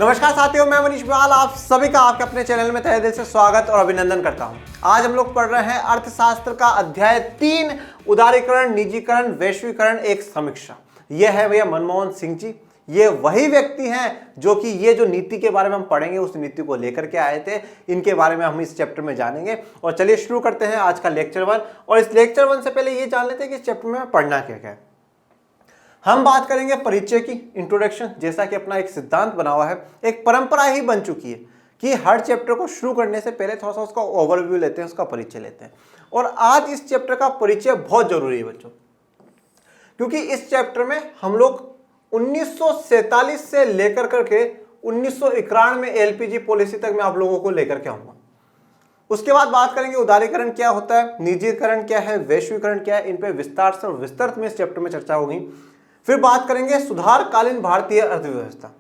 नमस्कार साथियों, मैं मनीष बिवाल आप सभी का आपके अपने चैनल में तहे दिल से स्वागत और अभिनंदन करता हूं। आज हम लोग पढ़ रहे हैं अर्थशास्त्र का अध्याय 3 उदारीकरण, निजीकरण, वैश्वीकरण, एक समीक्षा। यह है भैया मनमोहन सिंह जी। ये वही व्यक्ति हैं जो कि ये जो नीति के बारे में हम पढ़ेंगे उस नीति को लेकर के आए थे। इनके बारे में हम इस चैप्टर में जानेंगे। और चलिए शुरू करते हैं आज का लेक्चर 1। और इस लेक्चर 1 से पहले ये जान लेते हैं कि इस चैप्टर में पढ़ना क्या क्या है। हम बात करेंगे परिचय की, इंट्रोडक्शन। जैसा कि अपना एक सिद्धांत बना हुआ है, एक परंपरा ही बन चुकी है कि हर चैप्टर को शुरू करने से पहले थोड़ा सा उसका ओवरव्यू लेते हैं, उसका परिचय लेते हैं। और आज इस चैप्टर का परिचय बहुत जरूरी है बच्चों, क्योंकि इस चैप्टर में हम लोग 1947 से लेकर करके 1991 में एलपीजी पॉलिसी तक मैं आप लोगों को लेकर के आऊंगा। उसके बाद बात करेंगे उदारीकरण क्या होता है, निजीकरण क्या है, वैश्वीकरण क्या है। इन पे विस्तार से और विस्तृत में इस चैप्टर में चर्चा होगी। फिर बात करेंगे सुधारकालीन भारतीय अर्थव्यवस्था,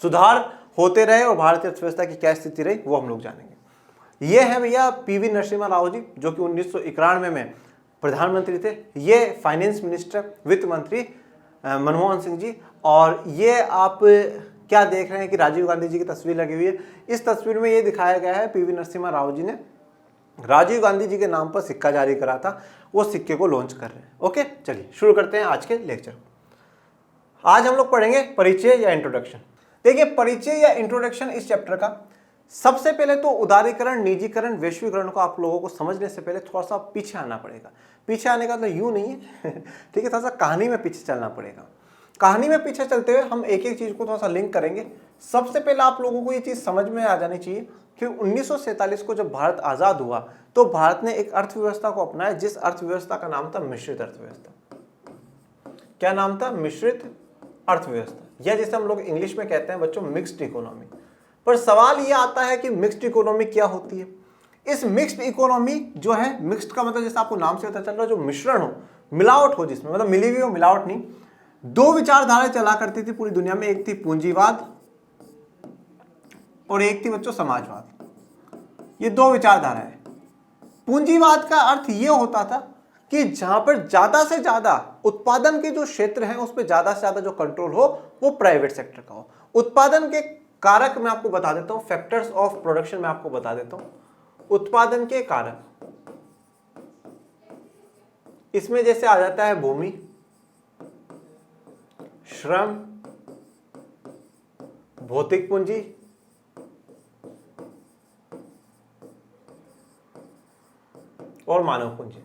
सुधार होते रहे और भारतीय अर्थव्यवस्था की क्या स्थिति रही वो हम लोग जानेंगे। ये है भैया पीवी नरसिम्हा राव जी, जो कि 1991 में प्रधानमंत्री थे। ये फाइनेंस मिनिस्टर, वित्त मंत्री मनमोहन सिंह जी। और ये आप क्या देख रहे हैं कि राजीव गांधी जी की तस्वीर लगी हुई है। इस तस्वीर में ये दिखाया गया है पीवी नरसिम्हा राव जी ने राजीव गांधी जी के नाम पर सिक्का जारी करा था, वो सिक्के को लॉन्च कर रहे हैं। ओके, चलिए शुरू करते हैं आज के लेक्चर। आज हम लोग पढ़ेंगे परिचय या इंट्रोडक्शन। देखिए, परिचय या इंट्रोडक्शन इस चैप्टर का सबसे पहले तो उदारीकरण, निजीकरण, वैश्वीकरण को आप लोगों को समझने से पहले थोड़ा सा पीछे आना पड़ेगा। पीछे आने का तो यूं नहीं है ठीक है, थोड़ा सा कहानी में पीछे चलना पड़ेगा। कहानी में पीछे चलते हुए हम एक एक चीज को थोड़ा सा लिंक करेंगे। सबसे पहले आप लोगों को ये चीज समझ में आ जानी चाहिए कि 1947 को जब भारत आजाद हुआ तो भारत ने एक अर्थव्यवस्था को अपनाया, जिस अर्थव्यवस्था का नाम था मिश्रित अर्थव्यवस्था। क्या नाम था? मिश्रित अर्थव्यवस्था, या जिसे हम लोग इंग्लिश में कहते हैं बच्चों मिक्स्ड इकोनॉमी। पर सवाल ये आता है कि मिक्स्ड इकोनॉमी क्या होती है। इस मिक्स्ड इकोनॉमी जो है, मिक्स्ड का मतलब जैसे आपको नाम से पता चल रहा है, जो मिश्रण हो, मिलावट हो, जिसमें मतलब मिली हुई हो, मिलावट नहीं। दो विचारधाराएं चला करती थी पूरी दुनिया में, एक थी पूंजीवाद और एक थी बच्चों समाजवाद। ये दो विचारधाराएं। पूंजीवाद का अर्थ ये होता था कि जहां पर ज्यादा से ज्यादा उत्पादन के जो क्षेत्र हैं उस पर ज्यादा से ज्यादा जो कंट्रोल हो वो प्राइवेट सेक्टर का हो। उत्पादन के कारक मैं आपको बता देता हूं, फैक्टर्स ऑफ प्रोडक्शन मैं आपको बता देता हूं। उत्पादन के कारक, इसमें जैसे आ जाता है भूमि, श्रम, भौतिक पूंजी, और मानव पूंजी।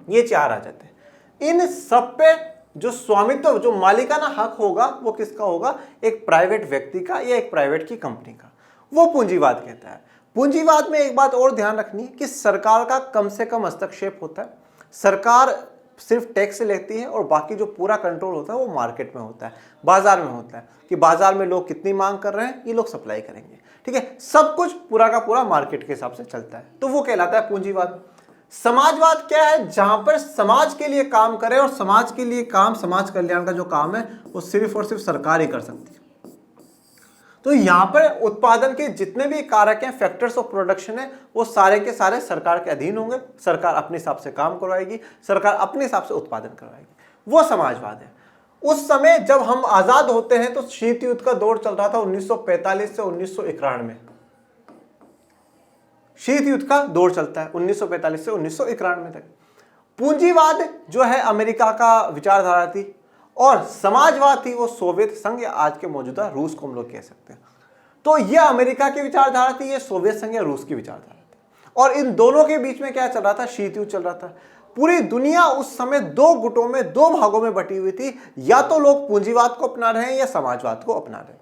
ये चार आ जाते हैं। इन सब पे जो स्वामित्व, जो मालिकाना हक होगा वो किसका होगा? एक प्राइवेट व्यक्ति का या एक प्राइवेट की कंपनी का। वो पूंजीवाद कहता है। पूंजीवाद में एक बात और ध्यान रखनी है कि सरकार का कम से कम हस्तक्षेप होता है। सरकार सिर्फ टैक्स लेती है और बाकी जो पूरा कंट्रोल होता है वो मार्केट में होता है, बाजार में होता है, कि बाजार में लोग कितनी मांग कर रहे हैं ये लोग सप्लाई करेंगे। ठीक है, सब कुछ पूरा का पूरा मार्केट के हिसाब से चलता है, तो वो कहलाता है पूंजीवाद। समाजवाद क्या है? जहां पर समाज के लिए काम करे, और समाज के लिए काम, समाज कल्याण का जो काम है वो सिर्फ और सिर्फ सरकार ही कर सकती है। तो यहां पर उत्पादन के जितने भी कारक हैं, फैक्टर्स ऑफ प्रोडक्शन है, वो सारे के सारे सरकार के अधीन होंगे। सरकार अपने हिसाब से काम करवाएगी, सरकार अपने हिसाब से उत्पादन करवाएगी। वो समाजवाद है। उस समय जब हम आजाद होते हैं तो शीत युद्ध का दौर चल रहा था 1945 से 1991 में। शीत युद्ध का दौर चलता है 1945 से 1991 में तक। पूंजीवाद जो है अमेरिका का विचारधारा थी, और समाजवाद थी वो सोवियत संघ या आज के मौजूदा रूस को हम लोग कह सकते हैं। तो ये अमेरिका की विचारधारा थी, ये सोवियत संघ या रूस की विचारधारा थी। और इन दोनों के बीच में क्या चल रहा था? शीत युद्ध चल रहा था। पूरी दुनिया उस समय दो गुटों में, दो भागों में बटी हुई थी। या तो लोग पूंजीवाद को अपना रहे हैं या समाजवाद को अपना रहे हैं।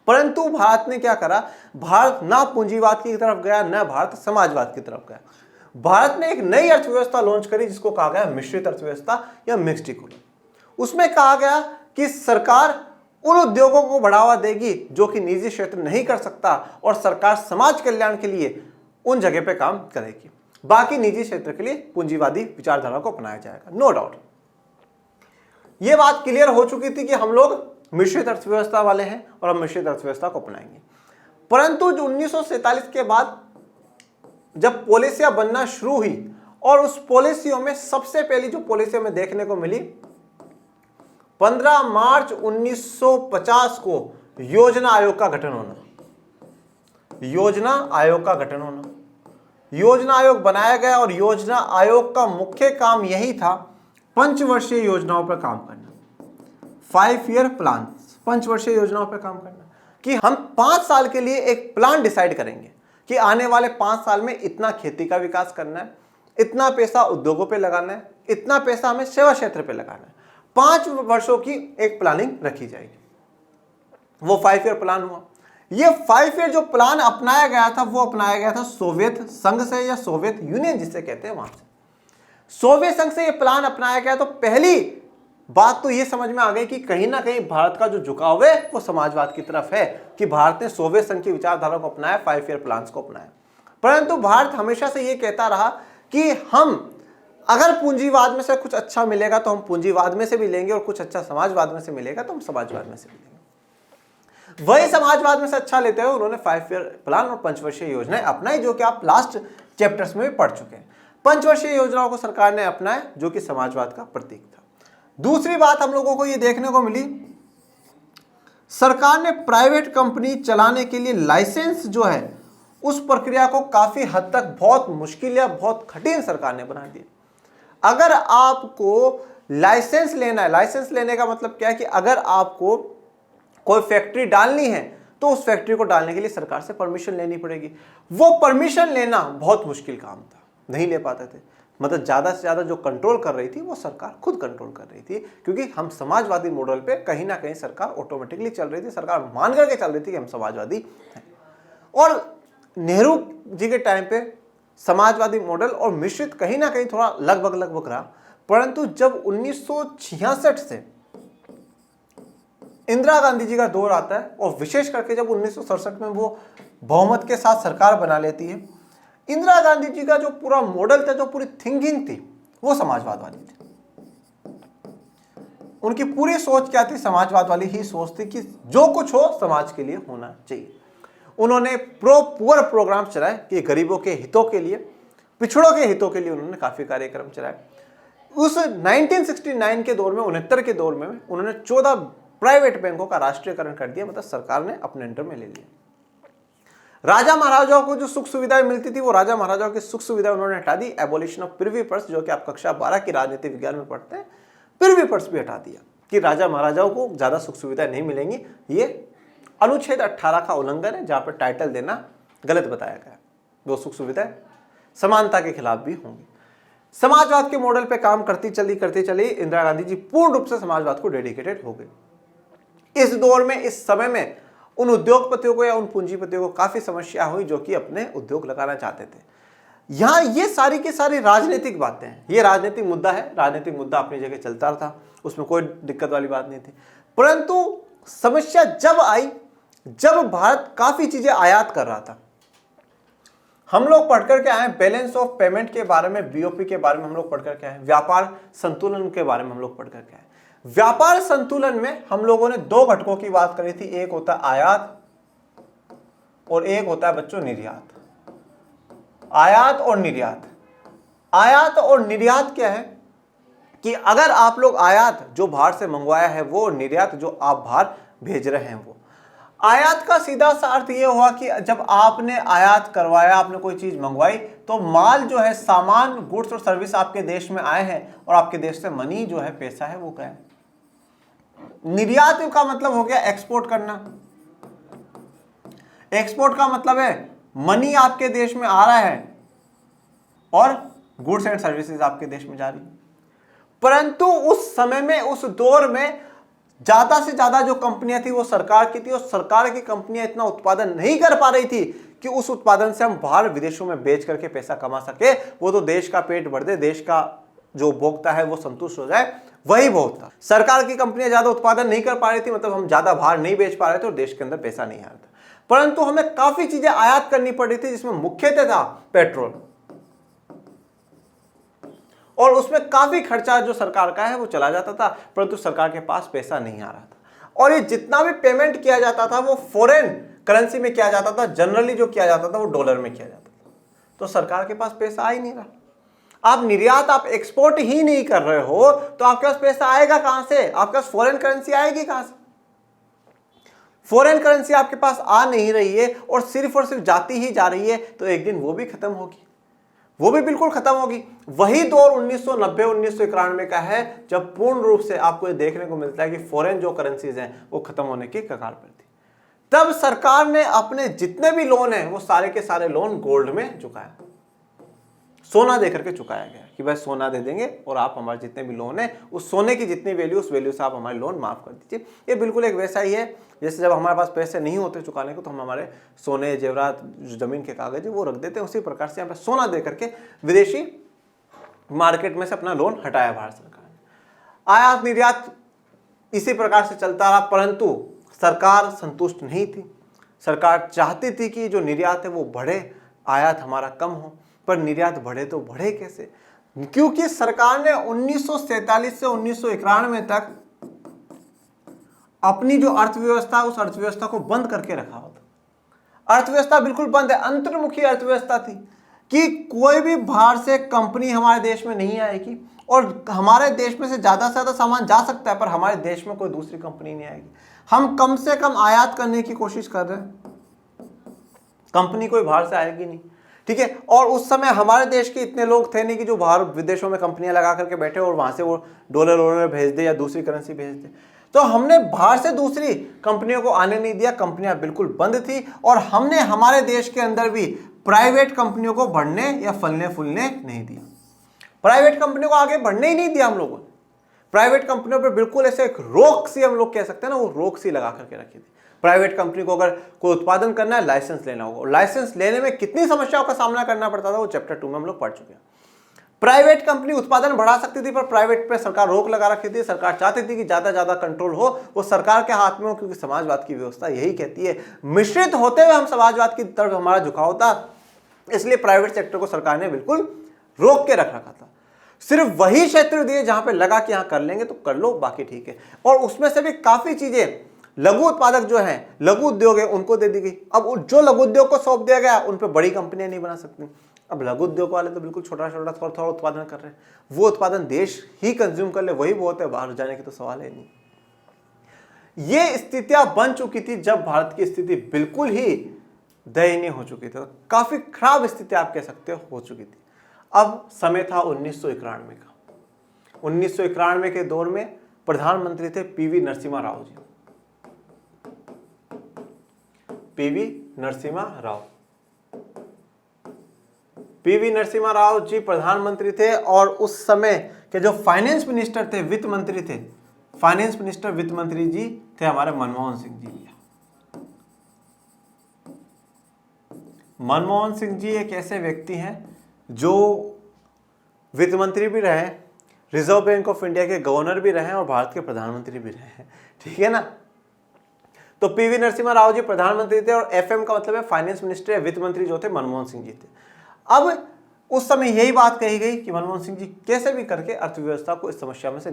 परंतु भारत ने क्या करा? भारत ना पूंजीवाद की तरफ गया, ना भारत समाजवाद की तरफ गया। भारत ने एक नई अर्थव्यवस्था लॉन्च करी जिसको कहा गया मिश्रित अर्थव्यवस्था या मिक्स्ड इकोनॉमी। उसमें कहा गया कि सरकार उन उद्योगों को बढ़ावा देगी जो कि निजी क्षेत्र नहीं कर सकता, और सरकार समाज कल्याण के लिए उन जगह पे काम करेगी। बाकी निजी क्षेत्र के लिए पूंजीवादी विचारधारा को अपनाया जाएगा, नो डाउट। यह बात क्लियर हो चुकी थी कि हम लोग मिश्रित अर्थव्यवस्था वाले हैं और हम मिश्रित अर्थव्यवस्था को अपनाएंगे। परंतु जो 1947 के बाद जब पॉलिसियां बनना शुरू हुई, और उस पॉलिसियों में सबसे पहली जो पॉलिसी हमें देखने को मिली 15 मार्च 1950 को योजना आयोग का गठन होना। योजना आयोग का गठन होना, योजना आयोग बनाया गया और योजना आयोग का मुख्य काम यही था पंचवर्षीय योजनाओं पर काम करना, 5 ईयर प्लान, पंचवर्षीय योजनाओं पर काम करना, कि हम 5 साल के लिए एक प्लान डिसाइड करेंगे कि आने वाले 5 साल में इतना खेती का विकास करना है, इतना पैसा उद्योगों पे लगाना है, इतना पैसा हमें सेवा क्षेत्र पे लगाना है। 5 वर्षों की एक प्लानिंग रखी जाएगी, वो 5 ईयर प्लान हुआ। ये 5 ईयर जो प्लान अपनाया गया था वो अपनाया गया था सोवियत संघ से, या सोवियत यूनियन जिसे कहते हैं वहां से। सोवियत संघ से ये प्लान अपनाया गया तो पहली बात तो ये समझ में आ गई कि कहीं ना कहीं भारत का जो झुकाव है वो समाजवाद की तरफ है, कि भारत ने सोवियत संघ की विचारधारा को अपनाया, 5 ईयर प्लान को अपनाया। परंतु भारत हमेशा से ये कहता रहा कि हम अगर पूंजीवाद में से कुछ अच्छा मिलेगा तो हम पूंजीवाद में से भी लेंगे, और कुछ अच्छा समाजवाद में से मिलेगा तो हम समाजवाद में से भी लेंगे। वही समाजवाद में से अच्छा लेते हुए उन्होंने 5 ईयर प्लान और पंचवर्षीय योजनाएं अपनाई, जो कि आप लास्ट चैप्टर्स में भी पढ़ चुके हैं। पंचवर्षीय योजनाओं को सरकार ने अपनाया, जो कि समाजवाद का प्रतीक था। दूसरी बात हम लोगों को यह देखने को मिली, सरकार ने प्राइवेट कंपनी चलाने के लिए लाइसेंस जो है उस प्रक्रिया को काफी हद तक बहुत मुश्किल या बहुत कठिन सरकार ने बना दिया। अगर आपको लाइसेंस लेना है, लाइसेंस लेने का मतलब क्या है कि अगर आपको कोई फैक्ट्री डालनी है तो उस फैक्ट्री को डालने के लिए सरकार से परमिशन लेनी पड़ेगी। वो परमिशन लेना बहुत मुश्किल काम था, नहीं ले पाते थे। मतलब ज्यादा से ज्यादा जो कंट्रोल कर रही थी वो सरकार खुद कंट्रोल कर रही थी, क्योंकि हम समाजवादी मॉडल पे कहीं ना कहीं सरकार ऑटोमेटिकली चल रही थी, सरकार मान करके चल रही थी कि हम समाजवादी हैं। और नेहरू जी के टाइम पे समाजवादी मॉडल और मिश्रित कहीं ना कहीं थोड़ा लगभग रहा। परंतु जब 1966 से इंदिरा गांधी जी का दौर आता है, और विशेष करके जब 1967 में वो बहुमत के साथ सरकार बना लेती है, इंदिरा गांधी जी का जो पूरा मॉडल था, जो पूरी थिंकिंग थी, वो समाजवाद वाली थी। उनकी पूरी सोच क्या थी? समाजवाद वाली ही सोच थी कि जो कुछ हो समाज के लिए होना चाहिए। उन्होंने प्रो पुअर प्रोग्राम चलाए कि गरीबों के हितों के लिए, पिछड़ों के हितों के लिए उन्होंने काफी कार्यक्रम चलाए। उस 1969 के दौर में, 69 के दौर में उन्होंने 14 प्राइवेट बैंकों का राष्ट्रीयकरण कर दिया, मतलब सरकार ने अपने अंडर में ले लिया। राजा महाराजाओं को जो सुख सुविधाएं मिलती थी वो राजा महाराजाओं की सुख सुविधा उन्होंने हटा दी। एबोलिशन ऑफ प्रिवी पर्स, जो कि आप कक्षा 12 की राजनीति विज्ञान में पढ़ते हैं, प्रिवी पर्स भी हटा दिया कि राजा महाराजाओं को ज्यादा सुख सुविधाएं नहीं मिलेंगी। ये अनुच्छेद 18 का उल्लंघन है, जहां पर टाइटल देना गलत बताया गया। वो सुख सुविधाएं समानता के खिलाफ भी होंगी। समाजवाद के मॉडल पे काम करती चली इंदिरा गांधी जी पूर्ण रूप से समाजवाद को डेडिकेटेड हो गई। इस दौर में, इस समय में उन उद्योगपतियों को या उन पूंजीपतियों को काफी समस्या हुई जो कि अपने उद्योग लगाना चाहते थे। यहां ये सारी की सारी राजनीतिक बातें हैं, ये राजनीतिक मुद्दा है, राजनीतिक मुद्दा अपनी जगह चलता था, उसमें कोई दिक्कत वाली बात नहीं थी। परंतु समस्या जब आई, जब भारत काफी चीजें आयात कर रहा था। हम लोग पढ़ करके आए बैलेंस ऑफ पेमेंट के बारे में, बीओपी के बारे में हम लोग पढ़ करके आए, व्यापार संतुलन के बारे में हम लोग पढ़ करके आए। व्यापार संतुलन में हम लोगों ने 2 घटकों की बात करी थी, एक होता है आयात और एक होता है बच्चों निर्यात। आयात और निर्यात। आयात और निर्यात क्या है कि अगर आप लोग आयात जो बाहर से मंगवाया है वो, निर्यात जो आप बाहर भेज रहे हैं वो। आयात का सीधा सा अर्थ ये हुआ कि जब आपने आयात करवाया, आपने कोई चीज मंगवाई, तो माल जो है, सामान, गुड्स और सर्विस आपके देश में आए हैं और आपके देश से मनी जो है, पैसा है, वो गया। निर्यात का मतलब हो गया एक्सपोर्ट करना। एक्सपोर्ट का मतलब है मनी आपके देश में आ रहा है और गुड्स एंड सर्विसेज आपके देश में जा रही है। परंतु उस समय में, उस दौर में ज्यादा से ज्यादा जो कंपनियां थी वो सरकार की थी, और सरकार की कंपनियां इतना उत्पादन नहीं कर पा रही थी कि उस उत्पादन से हम बाहर विदेशों में बेच करके पैसा कमा सके। वो तो देश का पेट भर दे, देश का जो उपभोक्ता है वो संतुष्ट हो जाए, वही बहुत था। सरकार की कंपनियां ज्यादा उत्पादन नहीं कर पा रही थी, मतलब हम ज्यादा बाहर नहीं बेच पा रहे थे और देश के अंदर पैसा नहीं आ रहा था। परंतु हमें काफी चीजें आयात करनी पड़ी थी, जिसमें मुख्यतः था पेट्रोल, और उसमें काफी खर्चा जो सरकार का है वो चला जाता था, परंतु सरकार के पास पैसा नहीं आ रहा था। और ये जितना भी पेमेंट किया जाता था वो फॉरेन करेंसी में किया जाता था, जनरली जो किया जाता था वो डॉलर में किया जाता था, तो सरकार के पास पैसा आ ही नहीं रहा। आप निर्यात, आप एक्सपोर्ट ही नहीं कर रहे हो तो आपके पास पैसा आएगा कहां से? आपके पास फॉरेन करेंसी आएगी कहां से? फॉरेन करेंसी आपके पास आ नहीं रही है और सिर्फ जाती ही जा रही है, तो एक दिन वो भी खत्म होगी, वो भी बिल्कुल खत्म होगी। वही दौर 1990-1991 का है जब पूर्ण रूप से आपको ये देखने को मिलता है कि फॉरेन जो करेंसीज हैं वो खत्म होने की कगार पर थी। तब सरकार ने अपने जितने भी लोन हैं वो सारे के सारे लोन गोल्ड में चुकाया, सोना देकर के चुकाया गया कि भाई सोना दे देंगे और आप हमारे जितने भी लोन है उस सोने की जितनी वैल्यू, उस वैल्यू से आप हमारे लोन माफ कर दीजिए। ये बिल्कुल एक वैसा ही है जैसे जब हमारे पास पैसे नहीं होते चुकाने को तो हम हमारे सोने, जेवरात, जो जमीन के कागज है वो रख देते हैं। उसी प्रकार से यहाँ पे सोना दे करके विदेशी मार्केट में से अपना लोन हटाया भारत सरकार ने। आयात निर्यात इसी प्रकार से चलता रहा, परंतु सरकार संतुष्ट नहीं थी। सरकार चाहती थी कि जो निर्यात है वो बढ़े, आयात हमारा कम हो, पर निर्यात बढ़े तो बढ़े कैसे? क्योंकि सरकार ने 1947 से 1991 तक अपनी जो अर्थव्यवस्था, उस अर्थव्यवस्था को बंद करके रखा हुआ था। अर्थव्यवस्था बिल्कुल बंद है, अंतर्मुखी अर्थव्यवस्था थी कि कोई भी बाहर से कंपनी हमारे देश में नहीं आएगी और हमारे देश में से ज्यादा से ज्यादा सामान जा सकता है पर हमारे देश में कोई दूसरी कंपनी नहीं आएगी। हम कम से कम आयात करने की कोशिश कर रहे हैं, कंपनी कोई बाहर से आएगी नहीं, ठीक है। और उस समय हमारे देश के इतने लोग थे नहीं कि जो बाहर विदेशों में कंपनियां लगा करके बैठे और वहां से वो डॉलर भेज दे या दूसरी करेंसी भेज दे। तो हमने बाहर से दूसरी कंपनियों को आने नहीं दिया, कंपनियां बिल्कुल बंद थी और हमने हमारे देश के अंदर भी प्राइवेट कंपनियों को बढ़ने या फलने फूलने नहीं दिया। प्राइवेट कंपनियों को आगे बढ़ने ही नहीं दिया हम लोगों ने। प्राइवेट कंपनियों पर बिल्कुल ऐसे एक रोक सी, हम लोग कह सकते हैं ना, वो रोक सी लगा करके रखी थी। प्राइवेट कंपनी को अगर कोई उत्पादन करना है लाइसेंस लेना होगा, और लाइसेंस लेने में कितनी समस्याओं का सामना करना पड़ता था वो चैप्टर 2 में हम लोग पढ़ चुके हैं। प्राइवेट कंपनी उत्पादन बढ़ा सकती थी पर प्राइवेट पे सरकार रोक लगा रखी थी। सरकार चाहती थी कि ज्यादा कंट्रोल हो, वो सरकार के हाथ में हो, क्योंकि समाजवाद की व्यवस्था यही कहती है। मिश्रित होते हुए हम समाजवाद की तरफ हमारा झुकाव था, इसलिए प्राइवेट सेक्टर को सरकार ने बिल्कुल रोक के रख रखा था। सिर्फ वही क्षेत्र दिए जहां पे लगा कि यहां कर लेंगे तो कर लो, बाकी ठीक है। और उसमें से भी काफी चीजें लघु उत्पादक जो हैं, लघु उद्योग है, उनको दे दी गई। अब जो लघु उद्योग को सौंप दिया गया उन पे बड़ी कंपनियां नहीं बना सकती। अब लघु उद्योग वाले तो बिल्कुल छोटा छोटा थोड़ा उत्पादन कर रहे हैं, वो उत्पादन देश ही कंज्यूम कर ले वही बहुत है, बाहर जाने की तो सवाल है नहीं। ये स्थितियां बन चुकी थी जब भारत की स्थिति बिल्कुल ही दयनीय हो चुकी थी, काफी खराब स्थिति आप कह सकते हो चुकी थी। अब समय था 1991 का। 1991 के दौर में प्रधानमंत्री थे पीवी नरसिम्हा राव जी। पीवी नरसिम्हा राव जी प्रधानमंत्री थे और उस समय के जो फाइनेंस मिनिस्टर थे, वित्त मंत्री थे, फाइनेंस मिनिस्टर वित्त मंत्री जी थे हमारे मनमोहन सिंह जी। मनमोहन सिंह जी एक ऐसे व्यक्ति हैं जो वित्त मंत्री भी रहे, रिजर्व बैंक ऑफ इंडिया के गवर्नर भी रहे और भारत के प्रधानमंत्री भी रहे, ठीक है ना। तो पीवी नरसिम्हा राव जी प्रधानमंत्री थे और एफएम का मतलब है फाइनेंस मिनिस्टर या वित्त मंत्री जो थे मनमोहन सिंह जी थे। अब उस समय यही बात कही गई कि मनमोहन सिंह जी कैसे भी करके अर्थव्यवस्था को इस समस्या से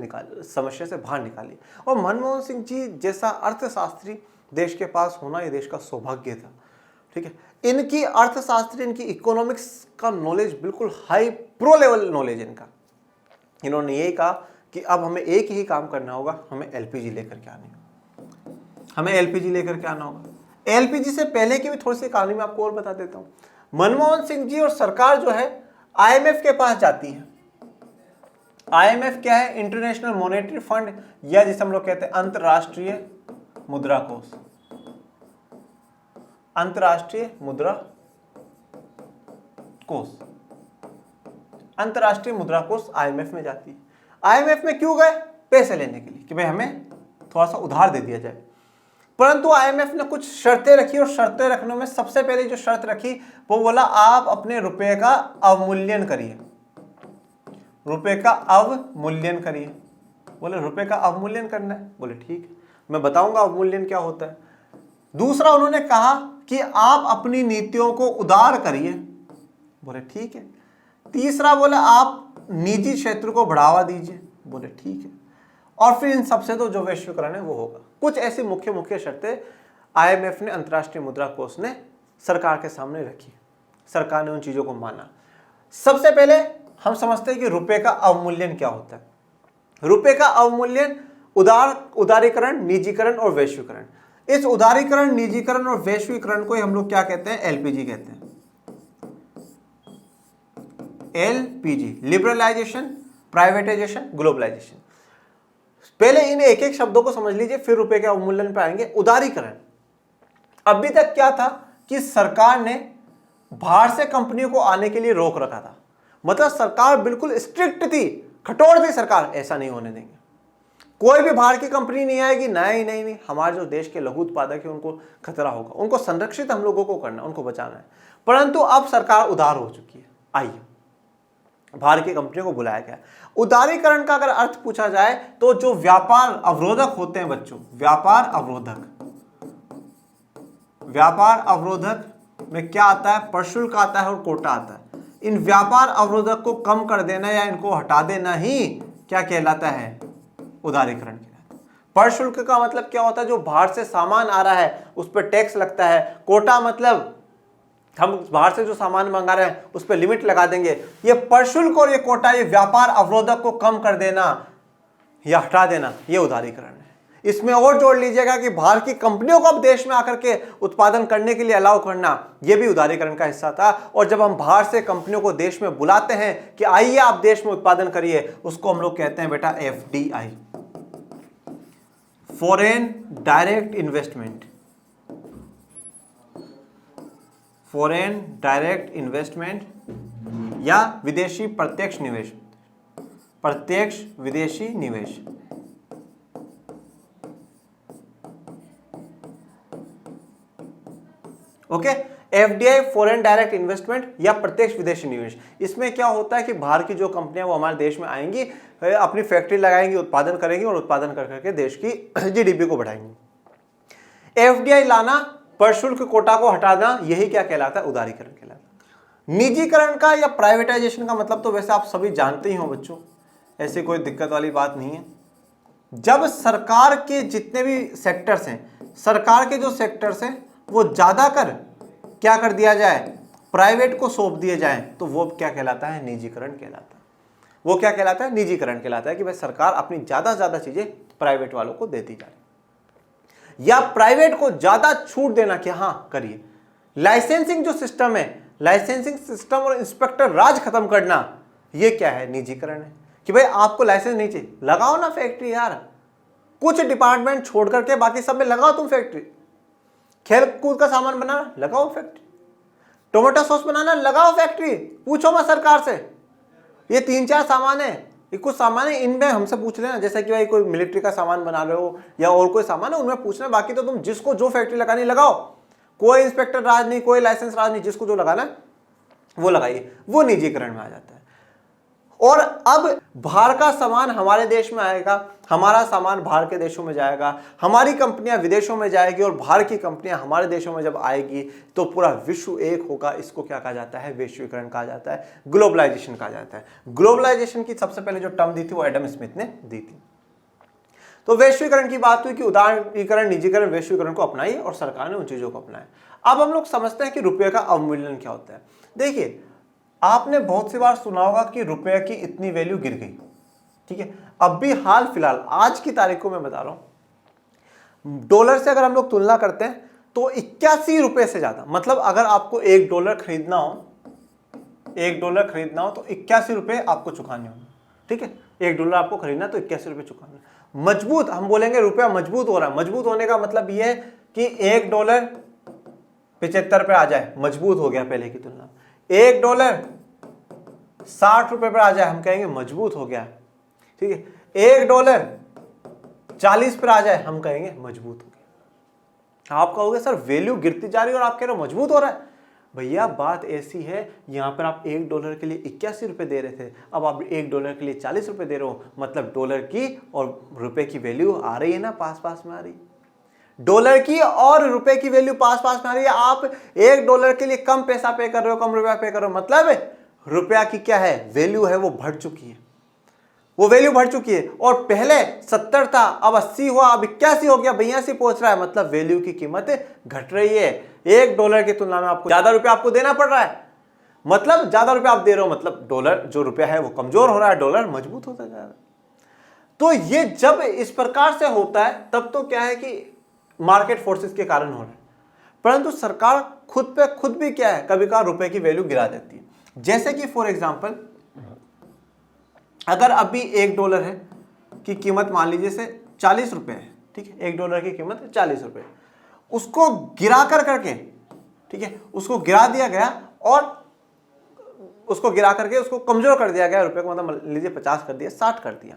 बाहर निकालिए। और मनमोहन सिंह जी जैसा अर्थशास्त्री देश के पास होना ये देश का सौभाग्य था, ठीक है। इनकी अर्थशास्त्री, इनकी इकोनॉमिक्स का नॉलेज बिल्कुल हाई प्रो लेवल नॉलेज इनका। इन्होंने यही कहा कि अब हमें एक ही काम करना होगा, हमें एलपीजी लेकर के आनी होगा। एलपीजी से पहले की भी थोड़ी सी कहानी मैं आपको और बता देता हूं। मनमोहन सिंह जी और सरकार जो है आईएमएफ के पास जाती है। आईएमएफ क्या है? इंटरनेशनल मॉनेटरी फंड, या जिसे हम लोग कहते हैं अंतरराष्ट्रीय मुद्रा कोष। अंतरराष्ट्रीय मुद्रा कोष आईएमएफ में जाती है। आईएमएफ में क्यों गए? पैसे लेने के लिए कि भाई हमें थोड़ा सा उधार दे दिया जाए। परंतु आईएमएफ ने कुछ शर्तें रखी और शर्तें रखने में सबसे पहले जो शर्त रखी वो बोला आप अपने रुपए का अवमूल्यन करिए। बोले रुपए का अवमूल्यन करना है? बोले ठीक है, मैं बताऊंगा अवमूल्यन क्या होता है। दूसरा उन्होंने कहा कि आप अपनी नीतियों को उदार करिए। बोले ठीक है। तीसरा बोला आप निजी क्षेत्र को बढ़ावा दीजिए। बोले ठीक है। और फिर इन सबसे तो जो वैश्वीकरण है वो होगा। कुछ ऐसी मुख्य शर्तें आईएमएफ ने, अंतर्राष्ट्रीय मुद्रा कोष ने सरकार के सामने रखी। सरकार ने उन चीजों को माना। सबसे पहले हम समझते हैं कि रुपए का अवमूल्यन क्या होता है। रुपए का अवमूल्यन उदारीकरण, निजीकरण और वैश्वीकरण। इस उदारीकरण, निजीकरण और वैश्वीकरण को हम लोग क्या कहते हैं? एलपीजी कहते हैं। LPG, liberalisation, privatisation, globalisation. पहले इन एक एक शब्दों को समझ लीजिए, फिर रुपए के अवमूल्यन पर आएंगे। उदारीकरण, अभी तक क्या था कि सरकार ने बाहर से कंपनियों को आने के लिए रोक रखा था। मतलब सरकार बिल्कुल स्ट्रिक्ट थी, कठोर थी सरकार, ऐसा नहीं होने देंगे, कोई भी बाहर की कंपनी नहीं आएगी। नहीं नहीं नहीं, हमारे जो देश के लघु उत्पादक है उनको खतरा होगा, उनको संरक्षित हम लोगों को करना, उनको बचाना है। परंतु अब सरकार उदार हो चुकी है, आइए बाहर की कंपनियों को बुलाया गया। उदारीकरण का अगर अर्थ पूछा जाए तो जो व्यापार अवरोधक होते हैं बच्चों, व्यापार अवरोधक में क्या आता है? प्रशुल्क आता है और कोटा आता है। इन व्यापार अवरोधक को कम कर देना या इनको हटा देना ही क्या कहलाता है? उदारीकरण कहलाता है। प्रशुल्क का मतलब क्या होता है? जो बाहर से सामान आ रहा है उस पर टैक्स लगता है। कोटा मतलब हम बाहर से जो सामान मंगा रहे हैं उस पर लिमिट लगा देंगे। ये प्रशुल्क और ये कोटा, ये व्यापार अवरोधक को कम कर देना या हटा देना, ये उदारीकरण है। इसमें और जोड़ लीजिएगा कि बाहर की कंपनियों को अब देश में आकर के उत्पादन करने के लिए अलाउ करना, ये भी उदारीकरण का हिस्सा था। और जब हम बाहर से कंपनियों को देश में बुलाते हैं कि आइए आप देश में उत्पादन करिए, उसको हम लोग कहते हैं बेटा FDI, foreign direct investment. Foreign direct investment या विदेशी प्रत्यक्ष निवेश, प्रत्यक्ष विदेशी निवेश। Okay, FDI foreign direct investment या प्रत्यक्ष विदेशी निवेश। इसमें क्या होता है कि बाहर की जो कंपनियां वो हमारे देश में आएंगी, अपनी फैक्ट्री लगाएंगी, उत्पादन करेंगी और उत्पादन कर करके देश की GDP को बढ़ाएंगी। FDI लाना, प्रशुल्क कोटा को हटाना, यही क्या कहलाता है? उदारीकरण कहलाता है। निजीकरण का या प्राइवेटाइजेशन का मतलब तो वैसे आप सभी जानते ही हो बच्चों, ऐसी कोई दिक्कत वाली बात नहीं है। जब सरकार के जितने भी सेक्टर्स हैं, सरकार के जो सेक्टर्स हैं वो ज्यादा कर क्या कर दिया जाए? प्राइवेट को सौंप दिए जाए, तो वो क्या कहलाता है? निजीकरण कहलाता है। वो क्या कहलाता है? निजीकरण कहलाता है कि भाई सरकार अपनी ज्यादा से ज्यादा चीजें प्राइवेट वालों को देती जा रही, या प्राइवेट को ज्यादा छूट देना कि हाँ करिए। लाइसेंसिंग जो सिस्टम है, लाइसेंसिंग सिस्टम और इंस्पेक्टर राज खत्म करना, ये क्या है? निजीकरण है। कि भाई आपको लाइसेंस नहीं चाहिए, लगाओ ना फैक्ट्री यार, कुछ डिपार्टमेंट छोड़ करके बाकी सब में लगाओ तुम फैक्ट्री। खेल कूद का सामान बनाना, लगाओ फैक्ट्री। टोमेटो सॉस बनाना, लगाओ फैक्ट्री। पूछो मैं सरकार से, ये 3-4 सामान है, ये कुछ सामान है, इनमें हमसे पूछ लेना। जैसे कि भाई कोई मिलिट्री का सामान बना रहे हो या और कोई सामान है, उनमें पूछना। बाकी तो तुम जिसको जो फैक्ट्री लगानी लगाओ, कोई इंस्पेक्टर राज नहीं, कोई लाइसेंस राज नहीं, जिसको जो लगाना है वो लगाइए। वो निजीकरण में आ जाता है। और अब बाहर का सामान हमारे देश में आएगा, हमारा सामान बाहर के देशों में जाएगा, हमारी कंपनियां विदेशों में जाएगी और बाहर की कंपनियां हमारे देशों में जब आएगी तो पूरा विश्व एक होगा। इसको क्या कहा जाता है? वैश्वीकरण कहा जाता है, ग्लोबलाइजेशन कहा जाता है। ग्लोबलाइजेशन की सबसे पहले जो टर्म दी थी वो एडम स्मिथ ने दी थी। तो वैश्वीकरण की बात हुई कि उदारीकरण, निजीकरण, वैश्वीकरण को अपनाइए और सरकार ने उन चीजों को अपनाया। अब हम लोग समझते हैं कि रुपये का अवमूल्यन क्या होता है। देखिए, आपने बहुत सी बार सुना होगा कि रुपये की इतनी वैल्यू गिर गई, ठीक है। अब भी हाल फिलहाल आज की तारीख को मैं बता रहा हूं, डॉलर से अगर हम लोग तुलना करते हैं तो 81 रुपए से ज्यादा, मतलब अगर आपको $1 खरीदना हो, $1 खरीदना हो तो 81 रुपए आपको चुकाने होंगे, ठीक है। $1 आपको खरीदना तो 81 रुपए चुकाना। मजबूत, हम बोलेंगे रुपया मजबूत हो रहा है। मजबूत होने का मतलब यह है कि $1 75 पे आ जाए, मजबूत हो गया पहले की तुलना। $1 60 रुपए पर आ जाए, हम कहेंगे मजबूत हो गया, ठीक है। $1 40 पर आ जाए, हम कहेंगे मजबूत हो गया। आप कहोगे सर वैल्यू गिरती जा रही है और आप कह रहे हो मजबूत हो रहा है। भैया बात ऐसी है, यहां पर आप $1 के लिए 81 रुपए दे रहे थे, अब आप $1 के लिए 40 रुपए दे रहे हो, मतलब डॉलर की और रुपए की वैल्यू आ रही है ना, पास पास में आ रही है। डॉलर की और रुपए की वैल्यू पास पास में आ रही है। आप $1 के लिए कम पैसा पे कर रहे हो, कम रुपया पे कर रहे हो, मतलब रुपया की क्या है? वैल्यू है, वो बढ़ चुकी है, वो वैल्यू बढ़ चुकी है। और पहले 70 था, अब 80 हुआ, अब 81 हो गया, 82 पहुंच रहा है, मतलब वैल्यू की कीमत घट रही है। $1 की तुलना में आपको ज्यादा रुपया आपको देना पड़ रहा है। मतलब ज्यादा रुपया आप दे रहे हो, मतलब डॉलर जो रुपया है वो कमजोर हो रहा है, डॉलर मजबूत होता जा रहा है। तो ये जब इस प्रकार से होता है तब तो क्या है कि मार्केट फोर्सेस के कारण हो रहा है, परंतु सरकार खुद पे खुद भी क्या है कभी कभार रुपए की वैल्यू गिरा देती है। जैसे कि फॉर एग्जांपल अगर अभी $1 है की कीमत मान लीजिए से 40 रुपए है, ठीक है, $1 की कीमत 40 रुपए, उसको गिरा करके, ठीक है, उसको गिरा दिया गया और उसको गिरा करके उसको कमजोर कर दिया गया रुपए को, मतलब लीजिए 50 कर दिया, 60 कर दिया।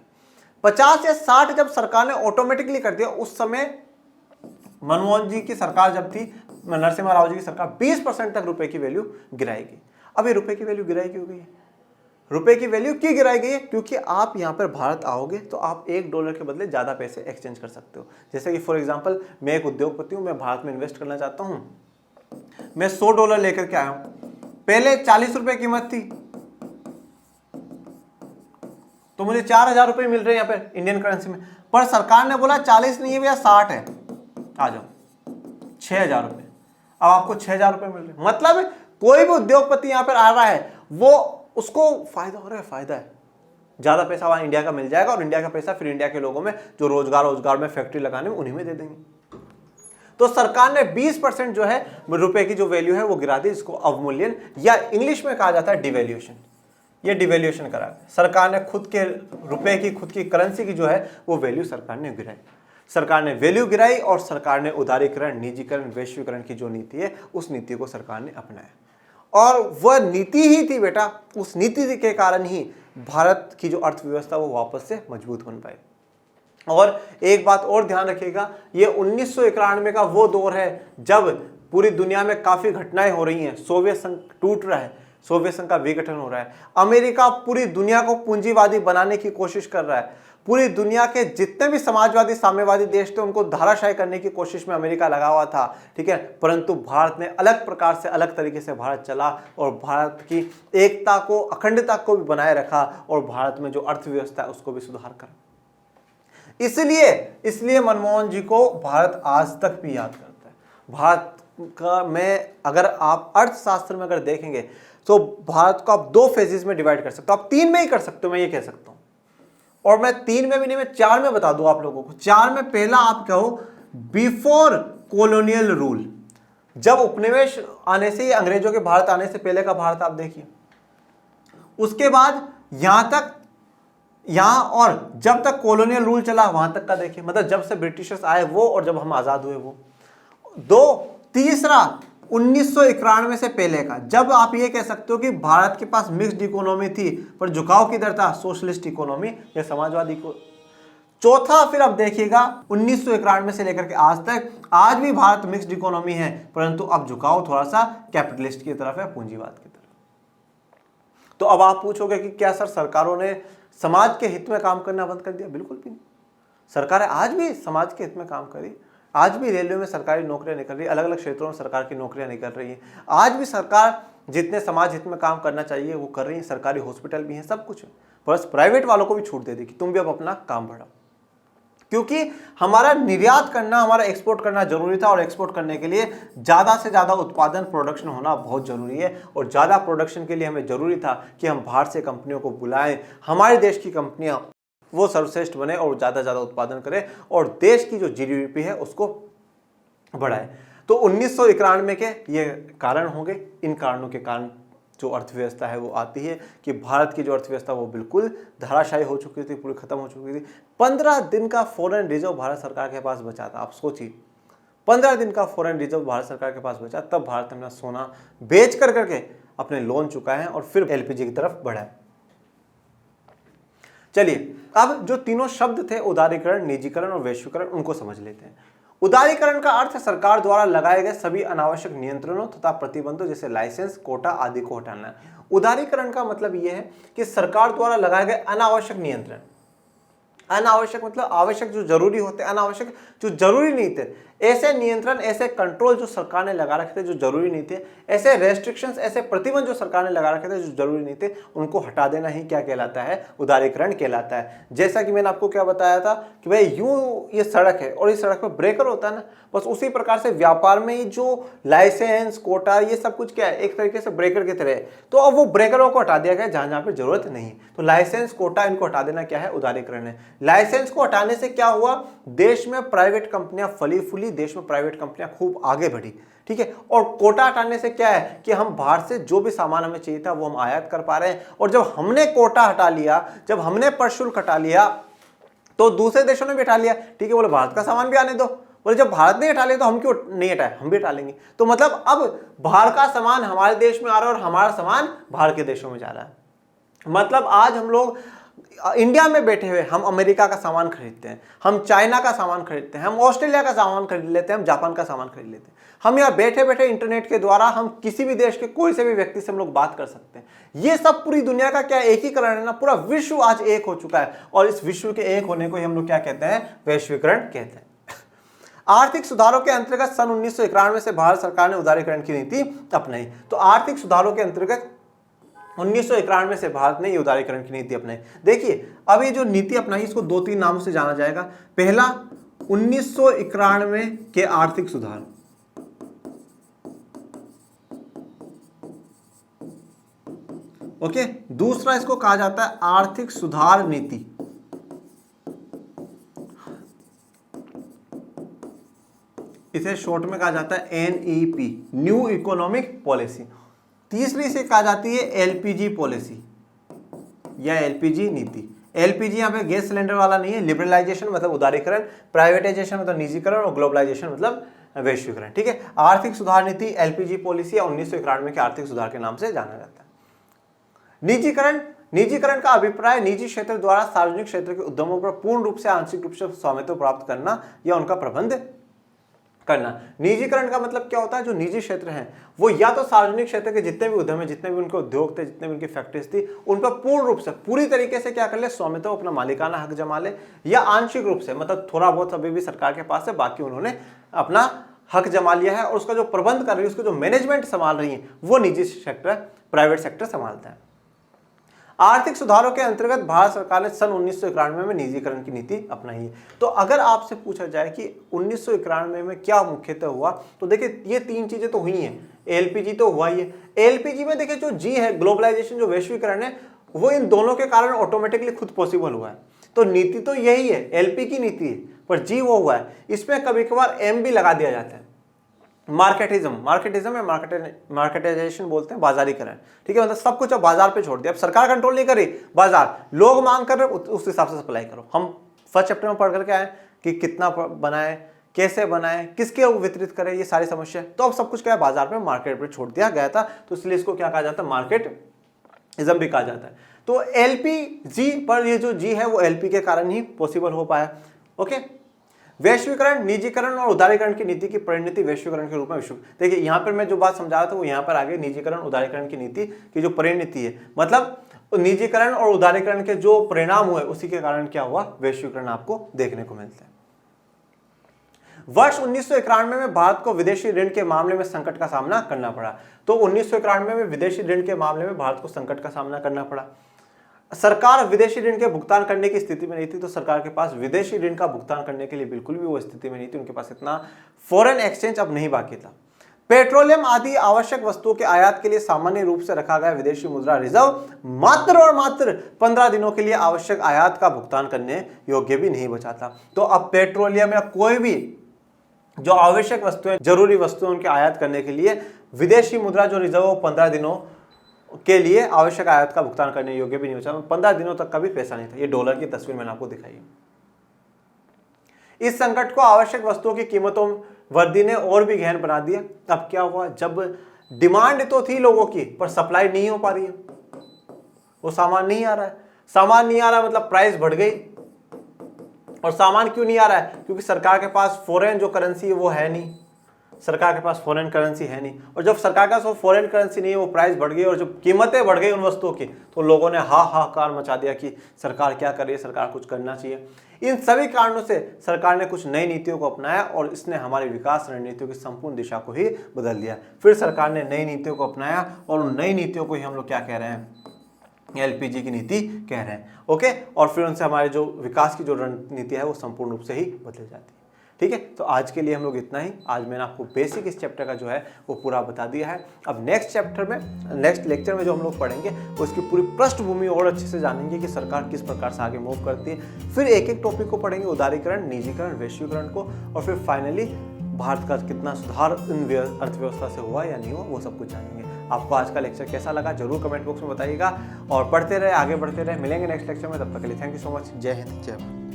50 या 60 जब सरकार ने ऑटोमेटिकली कर दिया, उस समय मनमोहन जी की सरकार जब थी, नरसिम्हा राव जी की सरकार 20% तक रुपए की वैल्यू गिराएगी। अब ये रुपए की वैल्यू गिराई क्यों गई है? रुपए की वैल्यू क्यों गिराई गई है? क्योंकि आप यहां पर भारत आओगे तो आप $1 के बदले ज्यादा पैसे एक्सचेंज कर सकते हो। जैसे कि फॉर एग्जांपल मैं एक उद्योगपति हूं, मैं भारत में इन्वेस्ट करना चाहता हूं, मैं $100 लेकर के आया हूं, पहले 40 रुपए कीमत थी तो मुझे 4,000 रुपए मिल रहे हैं यहाँ पे इंडियन करेंसी में, पर सरकार ने बोला 40 नहीं है भैया 60 है, आ जाओ 6,000 रुपए, अब आपको 6,000 रुपए मिल रहे हैं। मतलब कोई भी उद्योगपति यहाँ पर आ रहा है वो उसको फायदा हो रहा है, फायदा है, ज्यादा पैसा वहां इंडिया का मिल जाएगा और इंडिया का पैसा फिर इंडिया के लोगों में जो रोजगार में फैक्ट्री लगाने में उन्हीं में दे देंगे। तो सरकार ने 20% जो है रुपए की जो वैल्यू है वो गिरा दी, इसको अवमूल्यन या इंग्लिश में कहा जाता है डिवैल्यूएशन। ये डिवैल्यूएशन करा सरकार ने, खुद के रुपए की, खुद की करेंसी की जो है वो वैल्यू सरकार ने गिराई। सरकार ने वैल्यू गिराई और सरकार ने उदारीकरण, निजीकरण, वैश्वीकरण की जो नीति है उस नीति को सरकार ने अपनाया और वह नीति ही थी बेटा, उस नीति के कारण ही भारत की जो अर्थव्यवस्था वो वापस से मजबूत बन पाई। और एक बात और ध्यान रखिएगा, ये 1991 का वो दौर है जब पूरी दुनिया में काफी घटनाएं हो रही हैं, सोवियत संघ टूट रहा है, सोवियत संघ का विघटन हो रहा है, अमेरिका पूरी दुनिया को पूंजीवादी बनाने की कोशिश कर रहा है, पूरी दुनिया के जितने भी समाजवादी साम्यवादी देश थे उनको धाराशायी करने की कोशिश में अमेरिका लगा हुआ था, ठीक है, परंतु भारत ने अलग प्रकार से, अलग तरीके से भारत चला और भारत की एकता को, अखंडता को भी बनाए रखा और भारत में जो अर्थव्यवस्था है उसको भी सुधार करा। इसलिए मनमोहन जी को भारत आज तक भी याद करता है। भारत का में अगर आप अर्थशास्त्र में अगर देखेंगे तो भारत को आप 2 फेजेस में डिवाइड कर सकते हो, आप 3 में ही कर सकते हो, मैं ये कह सकता हूं। और मैं 3 में भी नहीं, मैं 4 में बता दूं आप लोगों को। 4 में पहला आप कहो बिफोर कॉलोनियल रूल, जब उपनिवेश आने से, अंग्रेजों के भारत आने से पहले का भारत आप देखिए, उसके बाद यहां तक, यहां और जब तक कॉलोनियल रूल चला वहां तक का देखिए, मतलब जब से ब्रिटिशर्स आए वो और जब हम आजाद हुए वो। 2, तीसरा 1991 से पहले का, जब आप ये कह सकते हो कि भारत के पास मिक्स्ड इकोनॉमी थी पर झुकाव किधर था, सोशलिस्ट इकोनॉमी या समाजवादी को। चौथा फिर आप देखिएगा 1991 से लेकर के आज तक, आज भी भारत मिक्स्ड इकोनॉमी है परंतु अब झुकाव थोड़ा सा कैपिटलिस्ट की तरफ है, पूंजीवाद की तरफ। तो अब आप पूछोगे कि क्या सर सरकारों ने समाज के हित में काम करना बंद कर दिया? बिल्कुल भी नहीं, सरकारें आज भी समाज के हित में काम करी, आज भी रेलवे में सरकारी नौकरियां निकल रही है, अलग अलग क्षेत्रों में सरकार की नौकरियां निकल रही हैं, आज भी सरकार जितने समाज हित में काम करना चाहिए वो कर रही है, सरकारी हॉस्पिटल भी हैं, सब कुछ है, बस प्राइवेट वालों को भी छूट दे दी कि तुम भी अब अपना काम बढ़ाओ। क्योंकि हमारा निर्यात करना, हमारा एक्सपोर्ट करना जरूरी था और एक्सपोर्ट करने के लिए ज्यादा से ज्यादा उत्पादन, प्रोडक्शन होना बहुत जरूरी है और ज्यादा प्रोडक्शन के लिए हमें जरूरी था कि हम बाहर से कंपनियों को बुलाएं, हमारे देश की कंपनियां वो सर्वश्रेष्ठ बने और ज्यादा ज्यादा उत्पादन करें और देश की जो जीडीपी है उसको बढ़ाए। तो 1991 के ये कारण होंगे, इन कारणों के कारण जो अर्थव्यवस्था है वो आती है कि भारत की जो अर्थव्यवस्था वो बिल्कुल धराशायी हो चुकी थी, पूरी खत्म हो चुकी थी। 15 दिन का फॉरेन रिजर्व भारत सरकार के पास बचा था, आप सोचिए 15 दिन का फॉरेन रिजर्व भारत सरकार के पास बचा, तब भारत ने अपना सोना बेच कर करके अपने लोन चुकाए हैं और फिर एलपीजी की तरफ बढ़ा है। चलिए अब जो तीनों शब्द थे, उदारीकरण, निजीकरण और वैश्वीकरण, उनको समझ लेते हैं। उदारीकरण का अर्थ सरकार द्वारा लगाए गए सभी अनावश्यक नियंत्रणों तथा प्रतिबंधों जैसे लाइसेंस, कोटा आदि को हटाना। उदारीकरण का मतलब यह है कि सरकार द्वारा लगाए गए अनावश्यक नियंत्रण, अनावश्यक मतलब आवश्यक जो जरूरी होते, अनावश्यक जो जरूरी नहीं थे, ऐसे नियंत्रण, ऐसे कंट्रोल जो सरकार ने लगा रखे थे जो जरूरी नहीं थे, ऐसे रेस्ट्रिक्शंस, ऐसे प्रतिबंध जो सरकार ने लगा रखे थे जो जरूरी नहीं थे, उनको हटा देना ही क्या कहलाता है? उदारीकरण कहलाता है। जैसा कि मैंने आपको क्या बताया था कि भाई यूं ये सड़क है और इस सड़क पर ब्रेकर होता है ना, बस उसी प्रकार से व्यापार में ही जो लाइसेंस, कोटा, ये सब कुछ क्या है? एक तरीके से ब्रेकर की तरह है। तो अब वो ब्रेकरों को हटा दिया गया जहां जहां पे जरूरत नहीं। तो लाइसेंस, कोटा, इनको हटा देना क्या है? उदारीकरण है। लाइसेंस को हटाने से क्या हुआ? देश में प्राइवेट कंपनियां फली फूली, देश में प्राइवेट कंपनियां खूब आगे बढ़ी, ठीक है। और कोटा हटाने से क्या है कि हम बाहर से जो भी सामान हमें चाहिए था वो हम आयात कर पा रहे हैं। और जब हमने कोटा हटा लिया, जब हमने प्रशुल्क हटा लिया, तो दूसरे देशों ने भी हटा लिया, ठीक है, बोले भारत का सामान भी आने दो। बोले जब भारत ने हटा लिया तो हम क्यों नहीं हटाए? हम भी हटा लेंगे। तो मतलब अब बाहर का सामान हमारे देश में आ रहा है और हमारा सामान बाहर के देशों में जा रहा है। मतलब आज हम लोग इंडिया में बैठे हुए हम अमेरिका का सामान खरीदते हैं, हम चाइना का सामान खरीदते हैं, हम ऑस्ट्रेलिया का सामान खरीद लेते हैं, हम जापान का सामान खरीद लेते हैं। हम यहाँ बैठे बैठे इंटरनेट के द्वारा हम किसी भी देश के कोई से भी व्यक्ति से हम लोग बात कर सकते हैं। ये सब पूरी दुनिया का क्या एकीकरण है ना, पूरा विश्व आज एक हो चुका है। और इस विश्व के एक होने को ही हम लोग क्या कहते हैं? वैश्वीकरण कहते हैं। आर्थिक सुधारों के अंतर्गत सन 1991 से भारत सरकार ने उदारीकरण की नीति अपनाई। तो आर्थिक सुधारों के अंतर्गत 1991 से भारत ने ये उदारीकरण की नीति अपनाई। देखिए अब ये जो नीति अपनाई इसको 2-3 नामों से जाना जाएगा। पहला 1991 के आर्थिक सुधार, ओके। दूसरा इसको कहा जाता है आर्थिक सुधार नीति, इसे शॉर्ट में कहा जाता है NEP, न्यू इकोनॉमिक पॉलिसी। तीसरी इसे कहा जाती है LPG पॉलिसी या LPG नीति। LPG यहाँ पे गैस सिलेंडर वाला नहीं है। लिबरलाइजेशन मतलब उदारीकरण, प्राइवेटाइजेशन मतलब निजीकरण और ग्लोबलाइजेशन मतलब वैश्वीकरण, ठीक है। आर्थिक सुधार नीति, LPG पॉलिसी या 1991 के आर्थिक सुधार के नाम से जाना जाता है। निजीकरण, निजीकरण का अभिप्राय निजी क्षेत्र द्वारा सार्वजनिक क्षेत्र के उद्यमों पर पूर्ण रूप से, आंशिक रूप से स्वामित्व प्राप्त करना या उनका प्रबंध करना। निजीकरण का मतलब क्या होता है? जो निजी क्षेत्र हैं वो या तो सार्वजनिक क्षेत्र के जितने भी उद्यम है, जितने भी उनके उद्योग थे, जितने भी उनकी फैक्ट्रीज थी, उन पर पूर्ण रूप से, पूरी तरीके से क्या कर ले? स्वामित्व, अपना मालिकाना हक जमा ले, या आंशिक रूप से मतलब थोड़ा बहुत अभी भी सरकार के पास है, बाकी उन्होंने अपना हक जमा लिया है और उसका जो प्रबंध कर रही है, उसका जो मैनेजमेंट संभाल रही है, वो निजी सेक्टर, प्राइवेट सेक्टर संभालता है। आर्थिक सुधारों के अंतर्गत भारत सरकार ने सन 1991 में निजीकरण की नीति अपनाई है। तो अगर आपसे पूछा जाए कि 1991 में क्या मुख्यतः हुआ, तो देखिए ये 3 चीजें तो हुई हैं। LPG तो हुआ ही है। LPG में देखिए जो G है, ग्लोबलाइजेशन, जो वैश्वीकरण है, वो इन दोनों के कारण ऑटोमेटिकली खुद पॉसिबल हुआ है। तो नीति तो यही है, LP की नीति है, पर G वो हुआ है। इसमें कभी कभार M भी लगा दिया जाता है। मार्केटिज्म, मार्केटिज्म या मार्केटाइजेशन बोलते हैं, बाजारीकरण, ठीक है। मतलब सब कुछ अब बाजार पे छोड़ दिया। अब सरकार कंट्रोल नहीं कर रही, बाजार, लोग मांग कर रहे, उस हिसाब से सप्लाई करो। हम फर्स्ट चैप्टर में पढ़ करके आए कि कितना बनाए, कैसे बनाए, किसके वितरित करें, ये सारी समस्या। तो अब सब कुछ क्या है? बाजार पे, मार्केट पे छोड़ दिया गया था। तो इसलिए इसको क्या कहा जाता है? मार्केटिज्म भी कहा जाता है। तो LPG पर ये जो G है वो LP के कारण ही पॉसिबल हो पाया, ओके। वैश्वीकरण, निजीकरण और उदारीकरण की नीति की परिणति वैश्वीकरण के रूप में विश्व। देखिए यहाँ पर मैं जो बात समझा रहा था वो यहाँ पर आगे निजीकरण, उदारीकरण की नीति की जो परिणति है, मतलब निजीकरण और उदारीकरण के जो परिणाम हुए उसी के कारण क्या हुआ? वैश्वीकरण आपको देखने को मिलता है। वर्ष 1991 में भारत को विदेशी ऋण के मामले में संकट का सामना करना पड़ा। तो 1991 में विदेशी ऋण के मामले में भारत को संकट का सामना करना पड़ा। सरकार विदेशी ऋण के भुगतान करने की स्थिति में नहीं थी। तो सरकार के पास विदेशी ऋण का भुगतान करने के लिए बिल्कुल भी वो स्थिति में नहीं थी। उनके पास इतना फॉरेन एक्सचेंज अब नहीं बाकी था। पेट्रोलियम आदि आवश्यक वस्तुओं के आयात के लिए सामान्य रूप से रखा गया विदेशी मुद्रा रिजर्व मात्र और मात्र 15 दिनों के लिए आवश्यक आयात का भुगतान करने योग्य भी नहीं बचा था। तो अब पेट्रोलियम या कोई भी जो आवश्यक वस्तुएं, जरूरी वस्तुएं, उनके आयात करने के लिए विदेशी मुद्रा जो रिजर्व 15 दिनों के लिए आवश्यक आयात का भुगतान करने योग्य भी नहीं बचा। 15 दिनों तक का भी पैसा नहीं था। ये डॉलर की तस्वीर मैंने आपको दिखाई है। इस संकट को आवश्यक वस्तुओं की कीमतों वृद्धि ने और भी गहन बना दिया। अब क्या हुआ? जब डिमांड तो थी लोगों की, पर सप्लाई नहीं हो पा रही है, वो सामान नहीं आ रहा है। सामान नहीं आ रहा मतलब प्राइस बढ़ गई। और सामान क्यों नहीं आ रहा है? क्योंकि सरकार के पास फॉरेन जो करेंसी है वो है नहीं। सरकार के पास फॉरेन करेंसी है नहीं, और जब सरकार के पास फॉरेन करेंसी नहीं है, वो प्राइस बढ़ गई और जब कीमतें बढ़ गई उन वस्तुओं की, तो लोगों ने हाहाकार मचा दिया कि सरकार क्या कर रही है, सरकार कुछ करना चाहिए। इन सभी कारणों से सरकार ने कुछ नई नीतियों को अपनाया और इसने हमारी विकास रणनीतियों की संपूर्ण दिशा को ही बदल दिया। फिर सरकार ने नई नीतियों को अपनाया और उन नई नीतियों को ही हम लोग क्या कह रहे हैं, एलपीजी की नीति कह रहे हैं। ओके, और फिर उनसे हमारे जो विकास की जो रणनीति है वो संपूर्ण रूप से ही बदल जाती है। ठीक है, तो आज के लिए हम लोग इतना ही। आज मैंने आपको बेसिक इस चैप्टर का जो है वो पूरा बता दिया है। अब नेक्स्ट चैप्टर में, नेक्स्ट लेक्चर में जो हम लोग पढ़ेंगे उसकी पूरी पृष्ठभूमि और अच्छे से जानेंगे कि सरकार किस प्रकार से आगे मूव करती है। फिर एक एक टॉपिक को पढ़ेंगे, उदारीकरण, निजीकरण, वैश्वीकरण को, और फिर फाइनली भारत का कितना सुधार इन अर्थव्यवस्था से हुआ या नहीं हुआ, वो सब कुछ जानेंगे। आपको आज का लेक्चर कैसा लगा जरूर कमेंट बॉक्स में बताइएगा, और पढ़ते रहे, आगे बढ़ते रहे। मिलेंगे नेक्स्ट लेक्चर में, तब तक के लिए थैंक यू सो मच। जय हिंद, जय भारत।